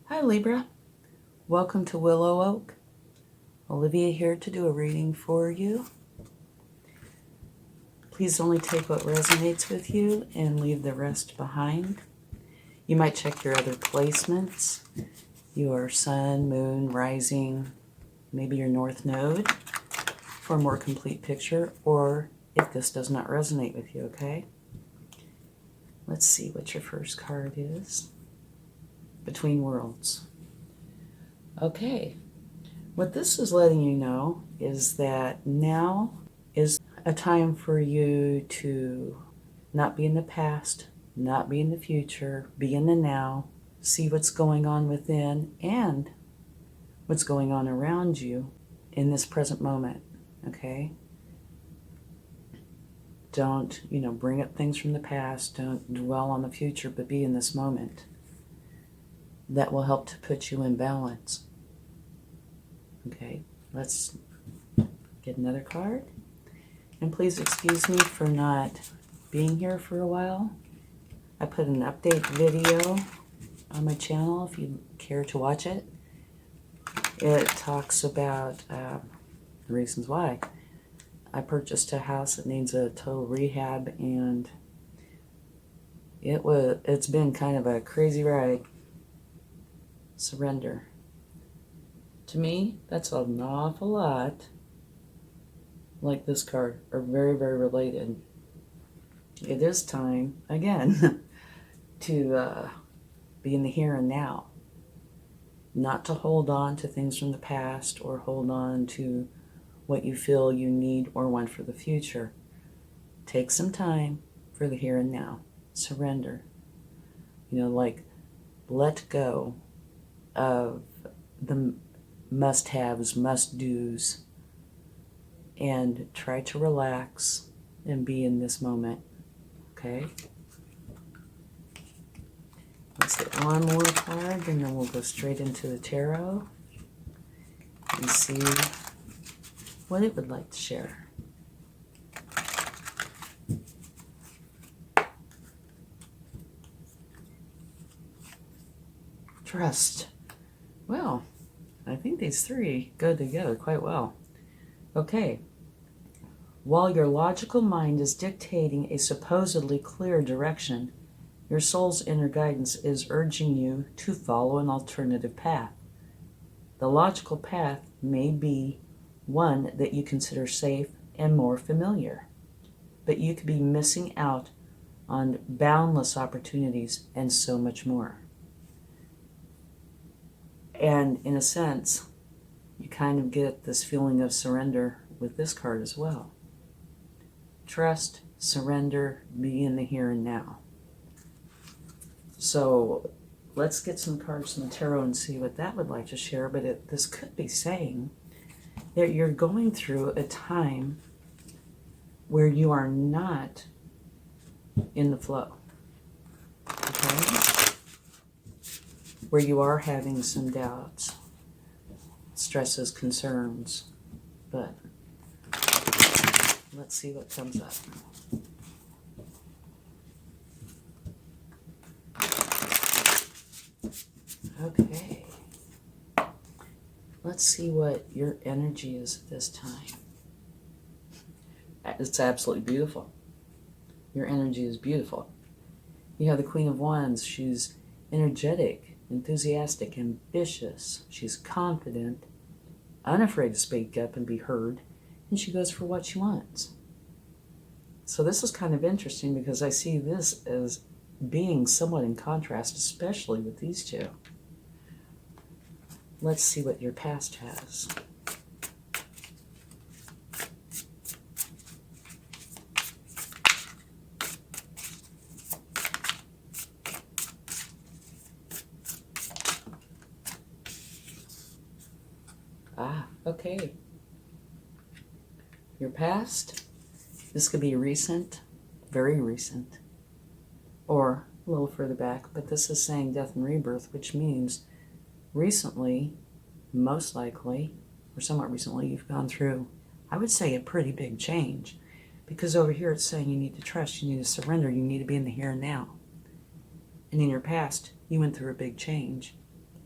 Hi Libra, welcome to WillowOAK. Olivia here to do a reading for you. Please only take what resonates with you and leave the rest behind. You might check your other placements, your sun, moon, rising, maybe your north node for a more complete picture, or if this does not resonate with you, okay? Let's see what your first card is. Between Worlds. Okay, what this is letting you know is that now is a time for you to not be in the past, not be in the future, be in the now, see what's going on within and what's going on around you in this present moment, okay? Don't, bring up things from the past, don't dwell on the future, but be in this moment. That will help to put you in balance. Okay, let's get another card. And please excuse me for not being here for a while. I put an update video on my channel if you care to watch it. It talks about the reasons why. I purchased a house that needs a total rehab, and it's been kind of a crazy ride. Surrender. To me, that's an awful lot like this card, are very, very related. It is time, again, to be in the here and now. Not to hold on to things from the past or hold on to what you feel you need or want for the future. Take some time for the here and now. Surrender. Like let go of the must-haves, must-dos, and try to relax and be in this moment, okay? Let's get one more card, and then we'll go straight into the tarot and see what it would like to share. Trust. Well, I think these three go together quite well. Okay. While your logical mind is dictating a supposedly clear direction, your soul's inner guidance is urging you to follow an alternative path. The logical path may be one that you consider safe and more familiar, but you could be missing out on boundless opportunities and so much more. And in a sense, you kind of get this feeling of surrender with this card as well. Trust, surrender, be in the here and now. So let's get some cards from the tarot and see what that would like to share. But this could be saying that you're going through a time where you are not in the flow. Okay? Where you are having some doubts, stresses, concerns, but let's see what comes up. Okay. Let's see what your energy is at this time. It's absolutely beautiful. Your energy is beautiful. You have the Queen of Wands. She's energetic, enthusiastic, ambitious. She's confident, unafraid to speak up and be heard, and she goes for what she wants. So this is kind of interesting because I see this as being somewhat in contrast, especially with these two. Let's see what your past has. Okay. Your past, this could be recent, very recent, or a little further back, but this is saying death and rebirth, which means recently, most likely, or somewhat recently, you've gone through, I would say, a pretty big change. Because over here it's saying you need to trust, you need to surrender, you need to be in the here and now. And in your past, you went through a big change.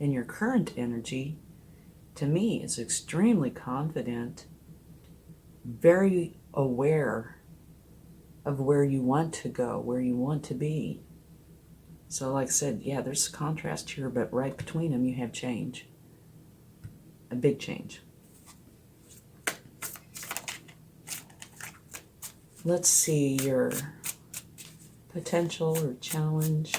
And your current energy, to me, is extremely confident, very aware of where you want to go, where you want to be. So like I said, yeah, there's a contrast here, but right between them you have change. A big change. Let's see your potential or challenge.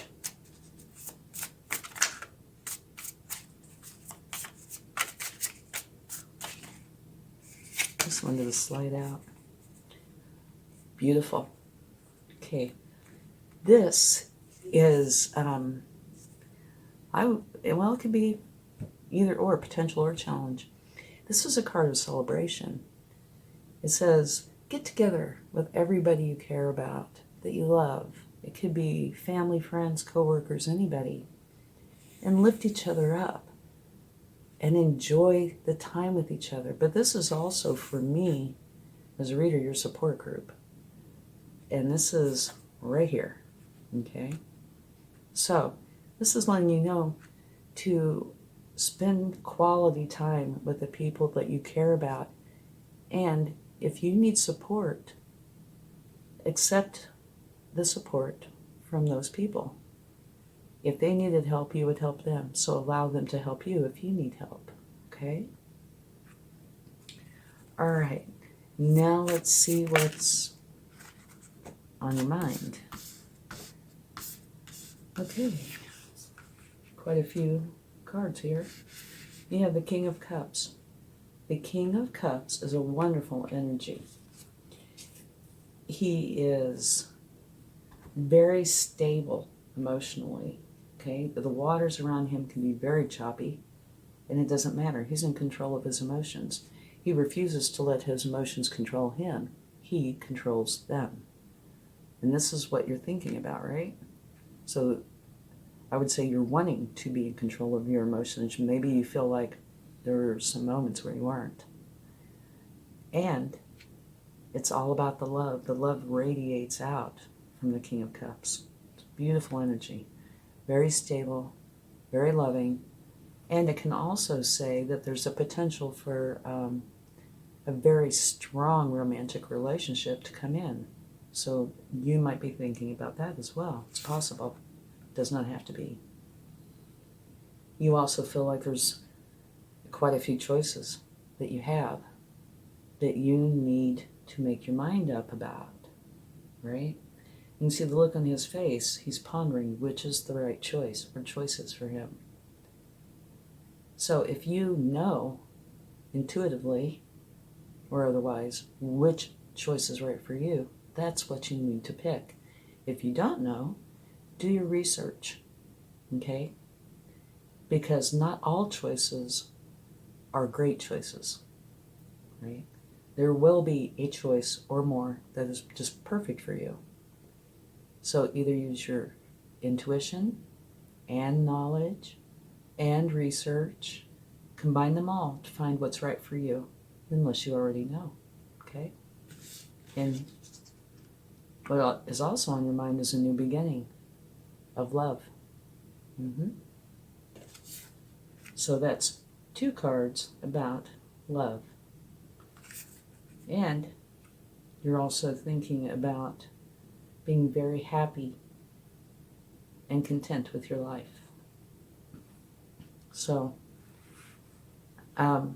This one to slide out. Beautiful. Okay. This is, well, it could be either or, potential or challenge. This is a card of celebration. It says, get together with everybody you care about, that you love. It could be family, friends, coworkers, anybody. And lift each other up and enjoy the time with each other. But this is also, for me, as a reader, your support group. And this is right here, okay? So this is letting you know to spend quality time with the people that you care about. And if you need support, accept the support from those people. If they needed help, you would help them. So allow them to help you if you need help, okay? All right, now let's see what's on your mind. Okay, quite a few cards here. You have the King of Cups. The King of Cups is a wonderful energy. He is very stable emotionally, okay? The waters around him can be very choppy, and it doesn't matter. He's in control of his emotions. He refuses to let his emotions control him. He controls them. And this is what you're thinking about, right? So I would say you're wanting to be in control of your emotions. Maybe you feel like there were some moments where you weren't. And it's all about the love. The love radiates out from the King of Cups. It's beautiful energy. Very stable, very loving. And it can also say that there's a potential for a very strong romantic relationship to come in. So you might be thinking about that as well. It's possible. It does not have to be. You also feel like there's quite a few choices that you have that you need to make your mind up about, right? You can see the look on his face. He's pondering which is the right choice or choices for him. So if you know intuitively or otherwise which choice is right for you, that's what you need to pick. If you don't know, do your research, okay? Because not all choices are great choices, right? There will be a choice or more that is just perfect for you. So either use your intuition and knowledge and research, combine them all to find what's right for you, unless you already know, okay? And what is also on your mind is a new beginning of love. So that's 2 cards about love. And you're also thinking about being very happy and content with your life. So, I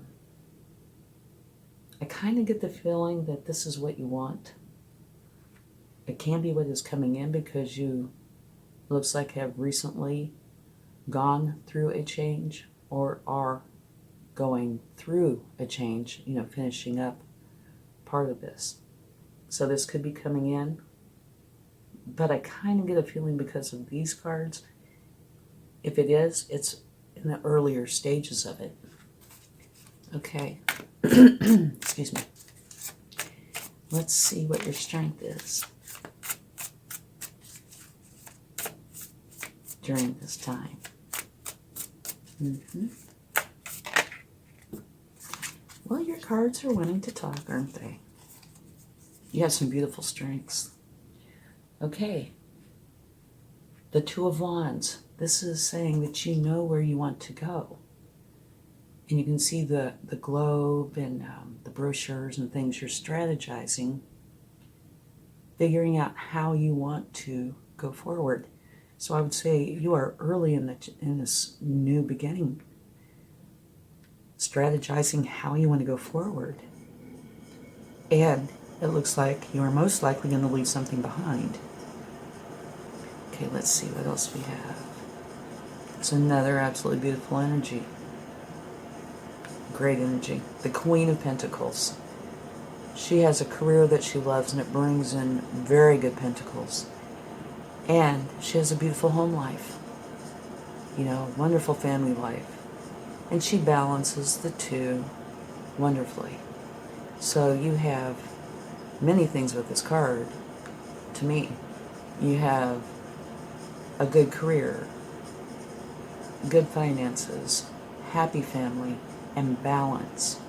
kind of get the feeling that this is what you want. It can be what is coming in because you, looks like, have recently gone through a change or are going through a change, finishing up part of this. So this could be coming in, but I kind of get a feeling because of these cards, if it is, it's in the earlier stages of it. Okay. Excuse me. Let's see what your strength is during this time. Well, your cards are wanting to talk, aren't they? You have some beautiful strengths. Okay. The Two of Wands. This is saying that you know where you want to go. And you can see the globe and the brochures and things. You're strategizing, figuring out how you want to go forward. So I would say you are early in this new beginning, strategizing how you want to go forward. And it looks like you are most likely going to leave something behind. Okay, let's see what else we have. It's another absolutely beautiful energy. Great energy. The Queen of Pentacles. She has a career that she loves, and it brings in very good pentacles. And she has a beautiful home life. You know, wonderful family life. And she balances the two wonderfully. So you have many things with this card, to me. You have a good career, good finances, happy family, and balance.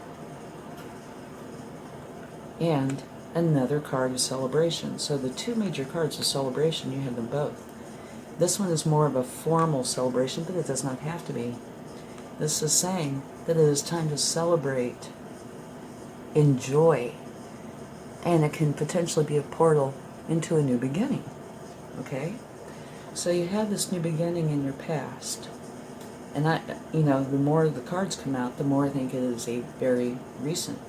And another card of celebration. So the two major cards of celebration, you have them both. This one is more of a formal celebration, but it does not have to be. This is saying that it is time to celebrate, enjoy, and it can potentially be a portal into a new beginning. Okay? So you have this new beginning in your past. And the more the cards come out, the more I think it is a very recent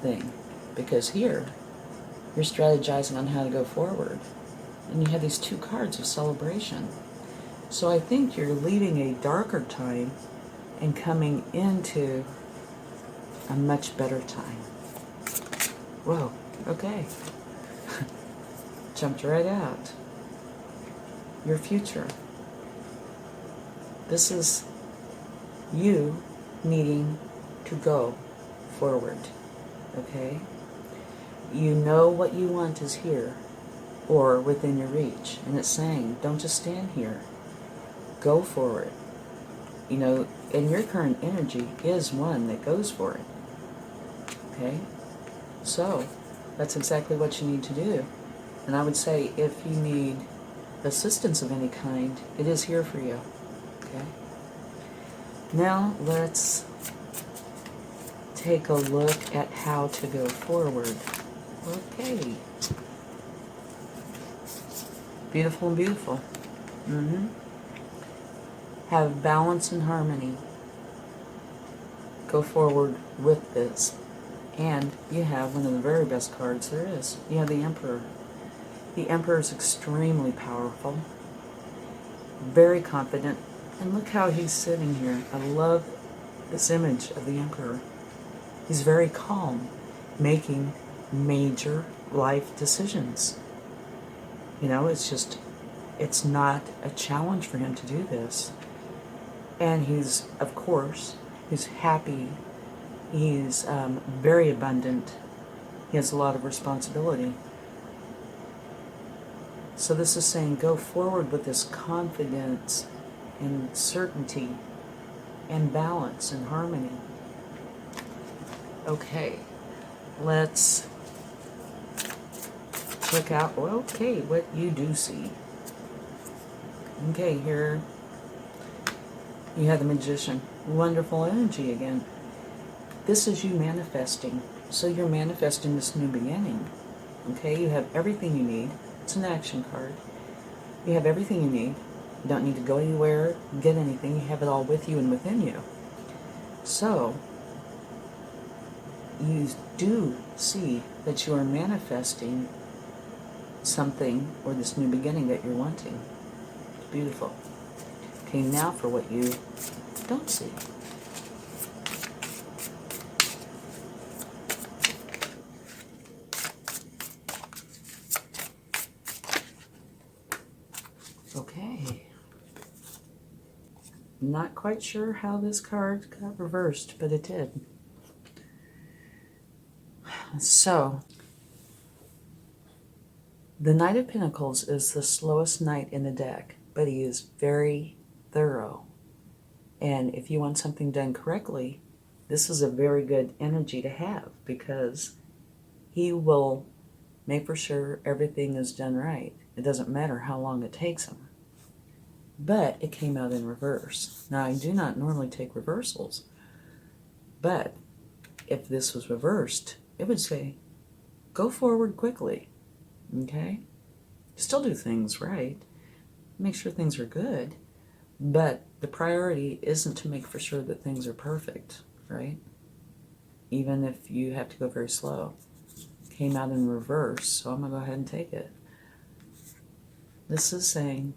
thing. Because here, you're strategizing on how to go forward. And you have these two cards of celebration. So I think you're leaving a darker time and coming into a much better time. Whoa, okay. Jumped right out. Your future. This is you needing to go forward, okay? You know what you want is here or within your reach. And it's saying, don't just stand here. Go for it. You know, and your current energy is one that goes for it. Okay? So, that's exactly what you need to do. And I would say if you need assistance of any kind, it is here for you. Okay? Now, let's take a look at how to go forward. Okay. Beautiful and beautiful. Have balance and harmony. Go forward with this. And you have one of the very best cards there is. You have the Emperor. The Emperor is extremely powerful, very confident, and look how he's sitting here. I love this image of the Emperor. He's very calm, making major life decisions. You know, it's not a challenge for him to do this. And he's, of course, he's happy. He's very abundant. He has a lot of responsibility. So this is saying go forward with this confidence and certainty and balance and harmony. Okay, let's check out, okay, what you do see. Okay, here you have the Magician. Wonderful energy again. This is you manifesting. So you're manifesting this new beginning. Okay, you have everything you need. It's an action card. You have everything you need. You don't need to go anywhere, get anything. You have it all with you and within you. So, you do see that you are manifesting something or this new beginning that you're wanting. It's beautiful. Okay, now for what you don't see. Okay. Not quite sure how this card got reversed, but it did. So, the Knight of Pentacles is the slowest knight in the deck, but he is very thorough. And if you want something done correctly, this is a very good energy to have because he will make for sure everything is done right. It doesn't matter how long it takes him. but it came out in reverse. Now, I do not normally take reversals, but if this was reversed, it would say, go forward quickly, okay? Still do things right, make sure things are good, but the priority isn't to make for sure that things are perfect, right? Even if you have to go very slow. Came out in reverse, so I'm going to go ahead and take it. This is saying,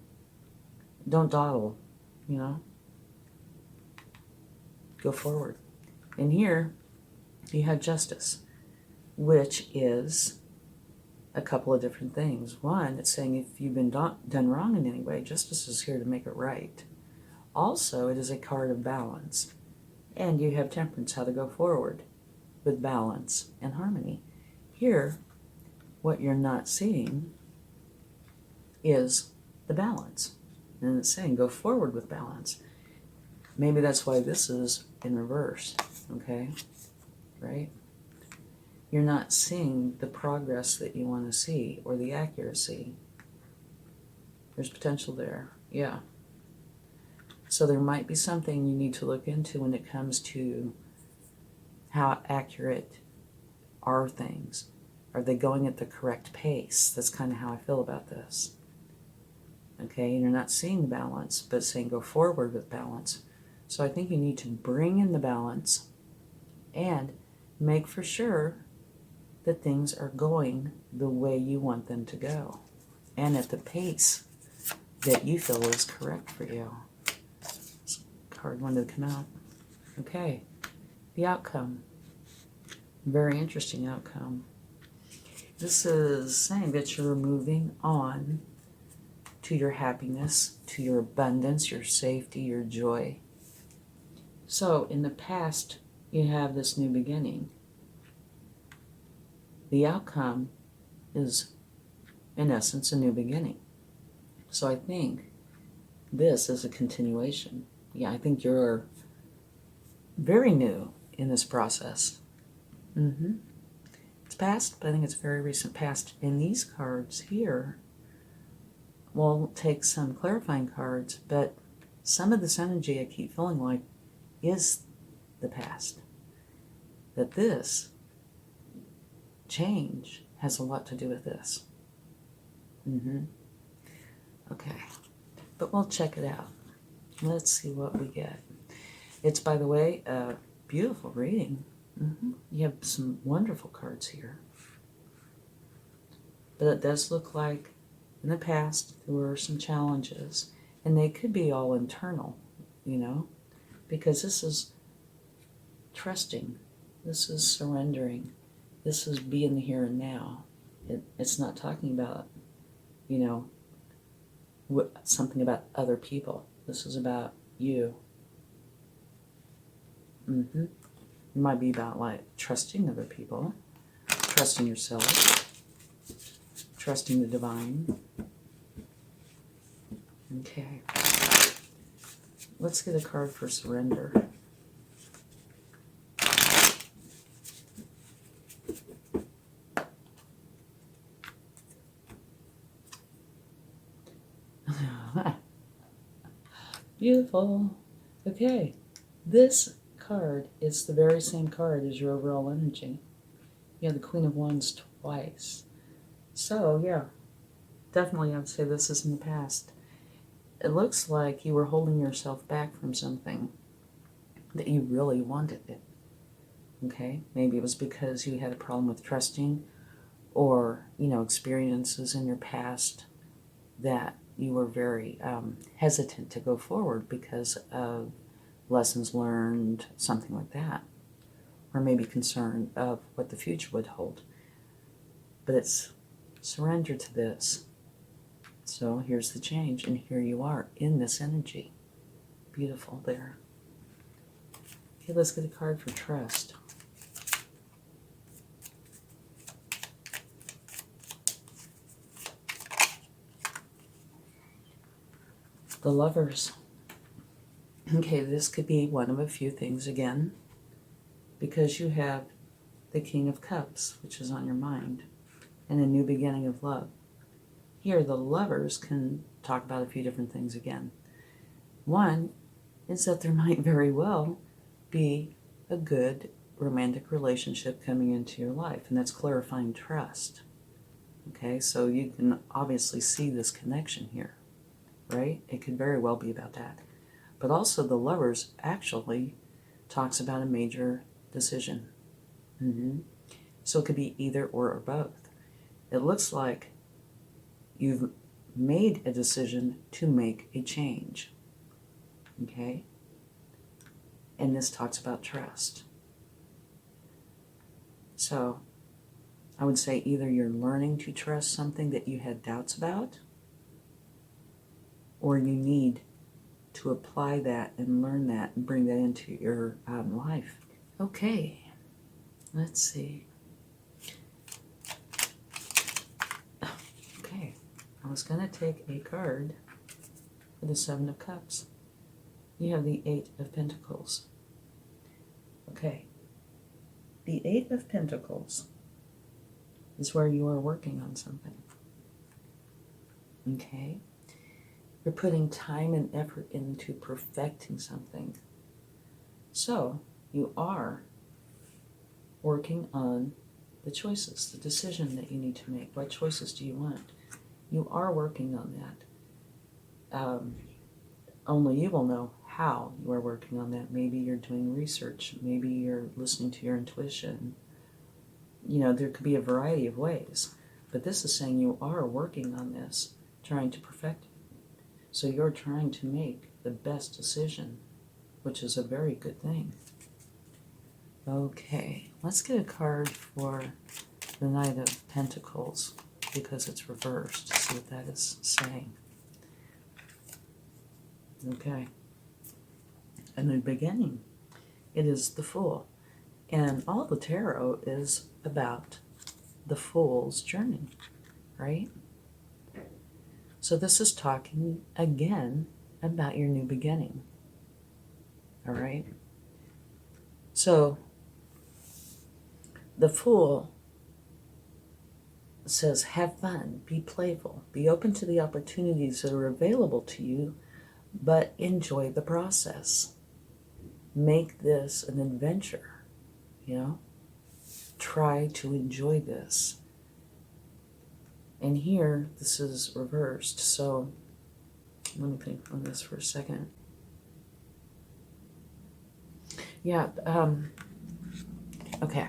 don't dawdle, you know? Go forward. And here, you have justice, which is a couple of different things. One, it's saying if you've been done wrong in any way, justice is here to make it right. Also, it is a card of balance. And you have temperance, how to go forward with balance and harmony. Here, what you're not seeing is the balance. And it's saying go forward with balance. Maybe that's why this is in reverse, okay? Right? You're not seeing the progress that you want to see or the accuracy. There's potential there, yeah. So there might be something you need to look into when it comes to how accurate are things. Are they going at the correct pace? That's kind of how I feel about this. Okay, and you're not seeing the balance, but saying go forward with balance. So I think you need to bring in the balance and make for sure that things are going the way you want them to go and at the pace that you feel is correct for you. This card wanted to come out. Okay, the outcome. Very interesting outcome. This is saying that you're moving on to your happiness, to your abundance, your safety, your joy. So in the past, you have this new beginning. The outcome is, in essence, a new beginning. So I think this is a continuation. Yeah, I think you're very new in this process. It's past, but I think it's very recent past. And these cards here, we'll take some clarifying cards, but some of this energy I keep feeling like is the past. That this change has a lot to do with this. Okay, but we'll check it out. Let's see what we get. It's, by the way, a beautiful reading. You have some wonderful cards here. But it does look like in the past there were some challenges, and they could be all internal, you know, because this is trusting, this is surrendering, this is being the here and now. It's not talking about, you know, something about other people. This is about you. It might be about like trusting other people, trusting yourself, trusting the divine. Okay. Let's get a card for surrender. Beautiful. Okay. This card is the very same card as your overall energy. You have the Queen of Wands twice. So, yeah, definitely I'd say this is in the past. It looks like you were holding yourself back from something that you really wanted it. Okay? Maybe it was because you had a problem with trusting or, you know, experiences in your past that you were very hesitant to go forward because of lessons learned, something like that. Or maybe concern of what the future would hold. But it's surrender to this. So here's the change, and here you are in this energy. Beautiful there. Okay, let's get a card for trust. The Lovers. Okay, this could be one of a few things again, because you have the King of Cups, which is on your mind, and a new beginning of love. Here, the Lovers can talk about a few different things again. One is that there might very well be a good romantic relationship coming into your life, and that's clarifying trust. Okay, so you can obviously see this connection here, right? It could very well be about that. But also the Lovers actually talks about a major decision. So it could be either or both. It looks like you've made a decision to make a change. Okay? And this talks about trust. So I would say either you're learning to trust something that you had doubts about, or you need to apply that and learn that and bring that into your life. Okay, let's see. Okay, I was going to take a card for the Seven of Cups. You have the Eight of Pentacles. Okay, the Eight of Pentacles is where you are working on something. Okay? You're putting time and effort into perfecting something. So, you are working on the choices, the decision that you need to make. What choices do you want? You are working on that. Only you will know how you are working on that. Maybe you're doing research. Maybe you're listening to your intuition. You know, there could be a variety of ways. But this is saying you are working on this, trying to perfect it. So you're trying to make the best decision, which is a very good thing. Okay, let's get a card for the Knight of Pentacles, because it's reversed, to see what that is saying. Okay. A new beginning. It is the Fool. And all the tarot is about the Fool's journey, right? So this is talking again about your new beginning. All right? So the Fool says, have fun, be playful, be open to the opportunities that are available to you, but enjoy the process. Make this an adventure, you know? Try to enjoy this. And here, this is reversed, so let me think on this for a second. Yeah, okay.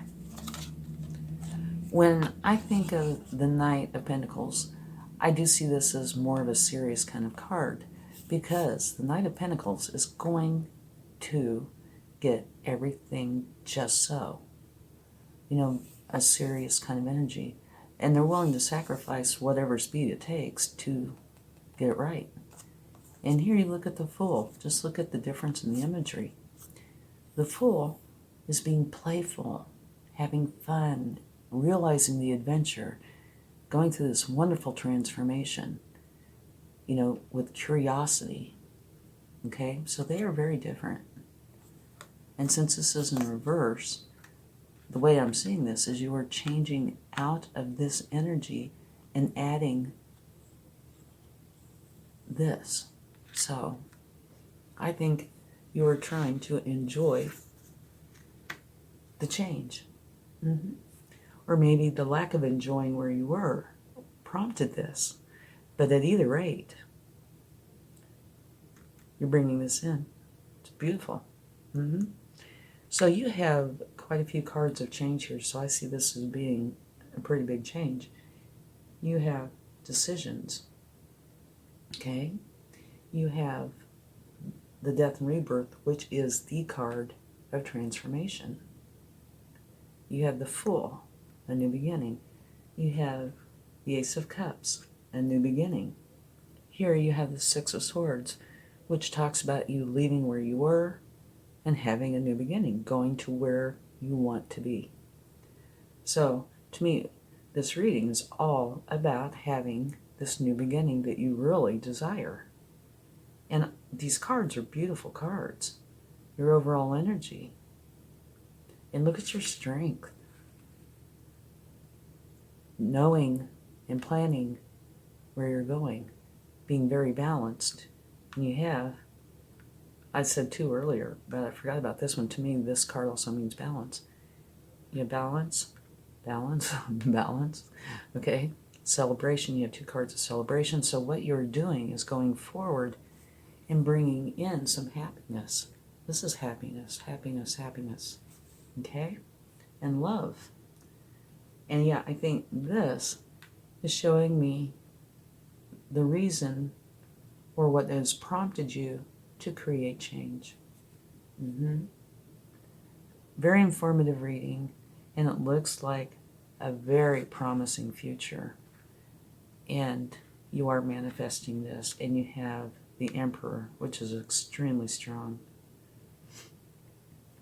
When I think of the Knight of Pentacles, I do see this as more of a serious kind of card, because the Knight of Pentacles is going to get everything just so. You know, a serious kind of energy. And they're willing to sacrifice whatever speed it takes to get it right. And here you look at the Fool. Just look at the difference in the imagery. The Fool is being playful, having fun, realizing the adventure, going through this wonderful transformation, you know, with curiosity. Okay? So they are very different. And since this is in reverse, the way I'm seeing this is you are changing out of this energy and adding this. So I think you are trying to enjoy the change. Or maybe the lack of enjoying where you were prompted this. But at either rate, you're bringing this in. It's beautiful. So you have quite a few cards of change here, so I see this as being a pretty big change. You have decisions, okay? You have the Death and Rebirth, which is the card of transformation. You have the Fool, a new beginning. You have the Ace of Cups, a new beginning. Here you have the Six of Swords, which talks about you leaving where you were and having a new beginning, going to where you want to be. So, to me, this reading is all about having this new beginning that you really desire. And these cards are beautiful cards. Your overall energy. And look at your strength. Knowing and planning where you're going. Being very balanced. And you have I said 2 earlier, but I forgot about this one. To me, this card also means balance. You have balance, balance, balance. Okay, celebration. You have 2 cards of celebration. So what you're doing is going forward and bringing in some happiness. This is happiness, happiness, happiness. Okay, and love. And yeah, I think this is showing me the reason or what has prompted you to create change. Very informative reading, and it looks like a very promising future. And you are manifesting this, and you have the Emperor, which is extremely strong.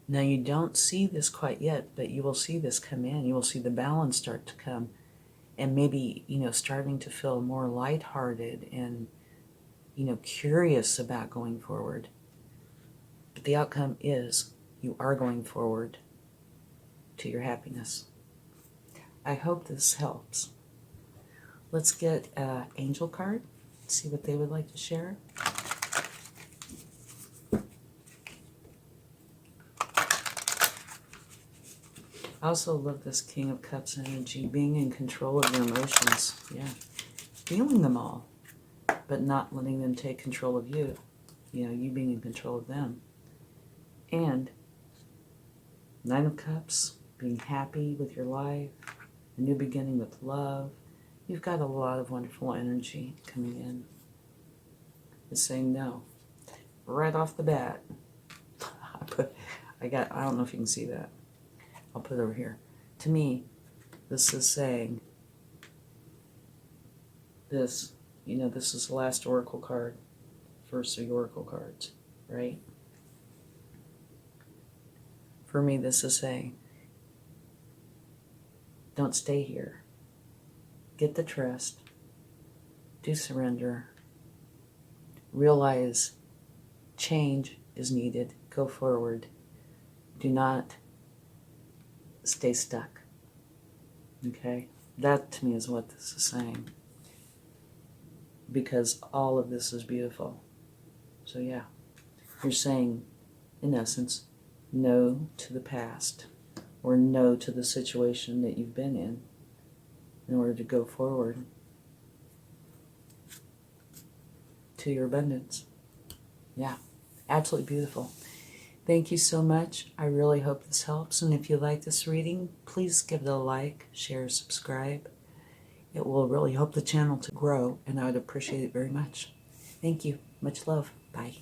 Now, you don't see this quite yet, but you will see this come in. You will see the balance start to come, and maybe, starting to feel more lighthearted and, curious about going forward. But the outcome is you are going forward to your happiness. I hope this helps. Let's get an angel card, see what they would like to share. I also love this King of Cups energy, being in control of your emotions. Yeah, feeling them all, but not letting them take control of you. You being in control of them. And 9 of Cups, being happy with your life, a new beginning with love. You've got a lot of wonderful energy coming in. It's saying no. Right off the bat. I don't know if you can see that. I'll put it over here. To me, this is saying this, this is the last oracle card, first of the oracle cards, right? For me, this is saying, don't stay here. Get the trust. Do surrender. Realize change is needed. Go forward. Do not stay stuck. Okay? That to me is what this is saying. Because all of this is beautiful. So yeah, you're saying, in essence, no to the past, or no to the situation that you've been in order to go forward to your abundance. Yeah, absolutely beautiful. Thank you so much. I really hope this helps. And if you like this reading, please give it a like, share, subscribe. It will really help the channel to grow, and I would appreciate it very much. Thank you. Much love. Bye.